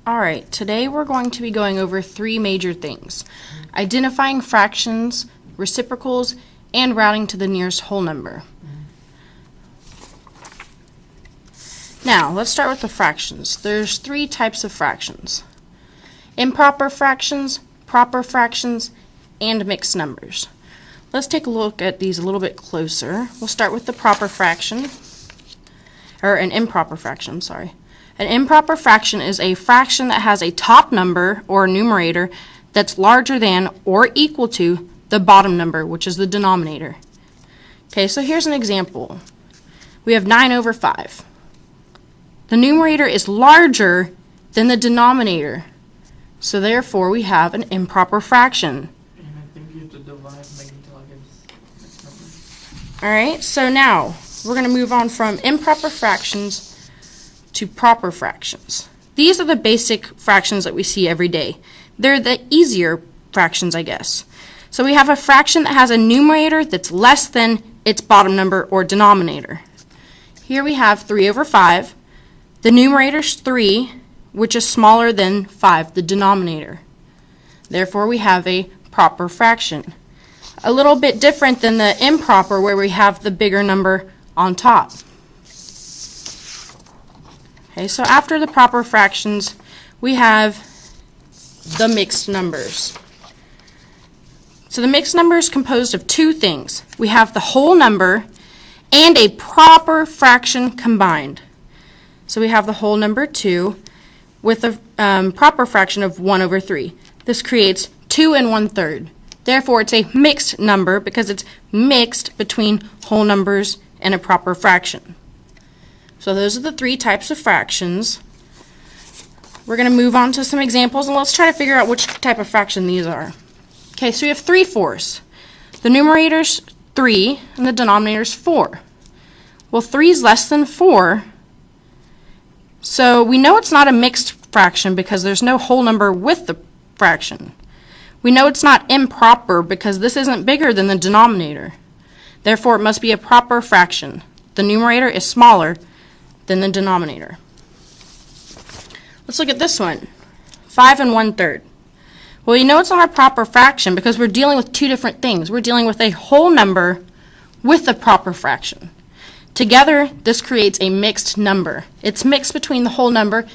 Alright, today we're going to be going over three major things: identifying fractions, reciprocals, and rounding to the nearest whole number. Now, let's start with the fractions. There's three types of fractions: improper fractions, proper fractions, and mixed numbers. Let's take a look at these a little bit closer. We'll start with the proper fraction, or an improper fraction, I'm sorry. An improper fraction is a fraction that has a top number, or numerator, that's larger than or equal to the bottom number, which is the denominator. Okay, so here's an example. We have 9 over 5. The numerator is larger than the denominator, so therefore we have an improper fraction. And I think you have to divide until I get this number. Alright, so now we're going to move on from improper fractions to proper fractions. These are the basic fractions that we see every day. They're the easier fractions, I guess. So we have a fraction that has a numerator that's less than its bottom number or denominator. Here we have 3 over 5. The numerator's 3, which is smaller than 5, the denominator. Therefore, we have a proper fraction. A little bit different than the improper, where we have the bigger number on top. Okay, so after the proper fractions, we have the mixed numbers. So the mixed number is composed of two things. We have the whole number and a proper fraction combined. So we have the whole number 2 with a proper fraction of 1 over 3. This creates 2 and 1/3. Therefore, it's a mixed number because it's mixed between whole numbers and a proper fraction. So those are the three types of fractions. We're going to move on to some examples, and let's try to figure out which type of fraction these are. Okay, so we have 3/4. The numerator's 3 and the denominator's 4. Well, 3 is less than 4, so we know it's not a mixed fraction because there's no whole number with the fraction. We know it's not improper because this isn't bigger than the denominator. Therefore, it must be a proper fraction. The numerator is smaller than the denominator. Let's look at this one, 5 and 1/3. Well, you know it's not a proper fraction because we're dealing with two different things. We're dealing with a whole number with a proper fraction. Together, this creates a mixed number. It's mixed between the whole number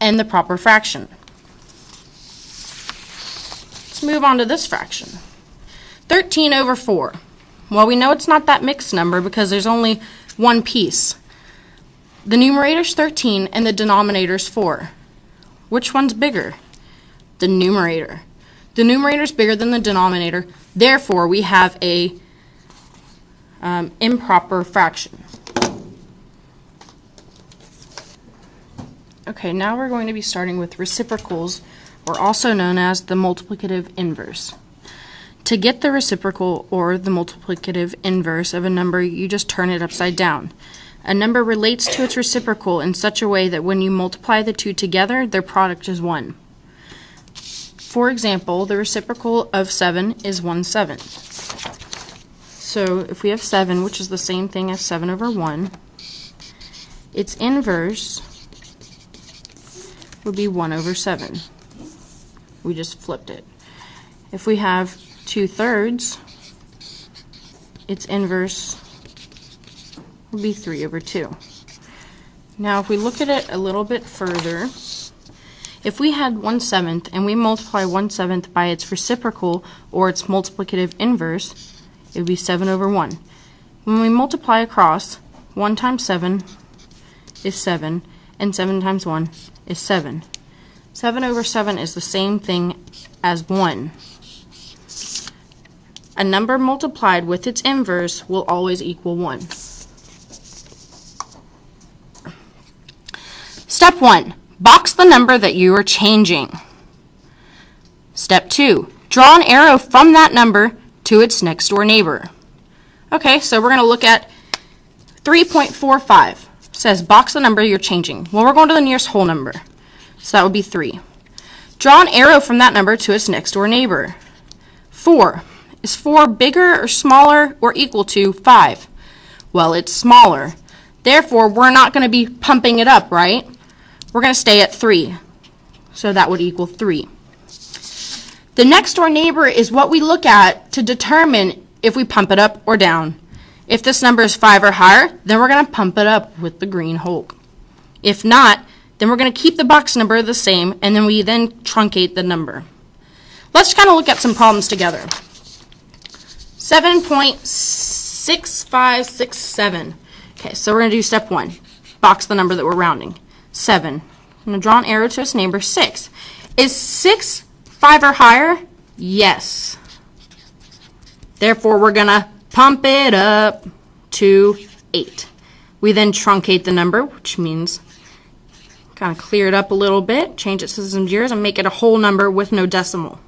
and the proper fraction. Let's move on to this fraction, 13 over 4. Well, we know it's not that mixed number because there's only one piece. The numerator's 13 and the denominator's 4. Which one's bigger? The numerator. The numerator's bigger than the denominator, therefore we have a improper fraction. Okay, now we're going to be starting with reciprocals, or also known as the multiplicative inverse. To get the reciprocal or the multiplicative inverse of a number, you just turn it upside down. A number relates to its reciprocal in such a way that when you multiply the two together, their product is 1. For example, the reciprocal of 7 is 1/7. So if we have 7, which is the same thing as 7 over 1, its inverse would be 1 over 7. We just flipped it. If we have 2/3, its inverse would be 3 over 2. Now if we look at it a little bit further, if we had 1/7 and we multiply 1/7 by its reciprocal or its multiplicative inverse, it would be 7 over 1. When we multiply across, 1 times 7 is 7, and 7 times 1 is 7. 7 over 7 is the same thing as 1. A number multiplied with its inverse will always equal 1. Step 1. Box the number that you are changing. Step 2. Draw an arrow from that number to its next door neighbor. Okay, so we're going to look at 3.45. It says box the number you're changing. Well, we're going to the nearest whole number. So that would be 3. Draw an arrow from that number to its next door neighbor. 4. Is 4 bigger or smaller or equal to 5? Well, it's smaller. Therefore, we're not going to be pumping it up, right? We're going to stay at 3. So that would equal 3. The next door neighbor is what we look at to determine if we pump it up or down. If this number is 5 or higher, then we're going to pump it up with the green Hulk. If not, then we're going to keep the box number the same, and then we then truncate the number. Let's kind of look at some problems together. 7.6567. Okay, so we're going to do step 1. Box the number that we're rounding. 7. I'm going to draw an arrow to its neighbor, 6. Is 6 5 or higher? Yes. Therefore, we're going to pump it up to 8. We then truncate the number, which means kind of clear it up a little bit, change it to some zeros, and make it a whole number with no decimal.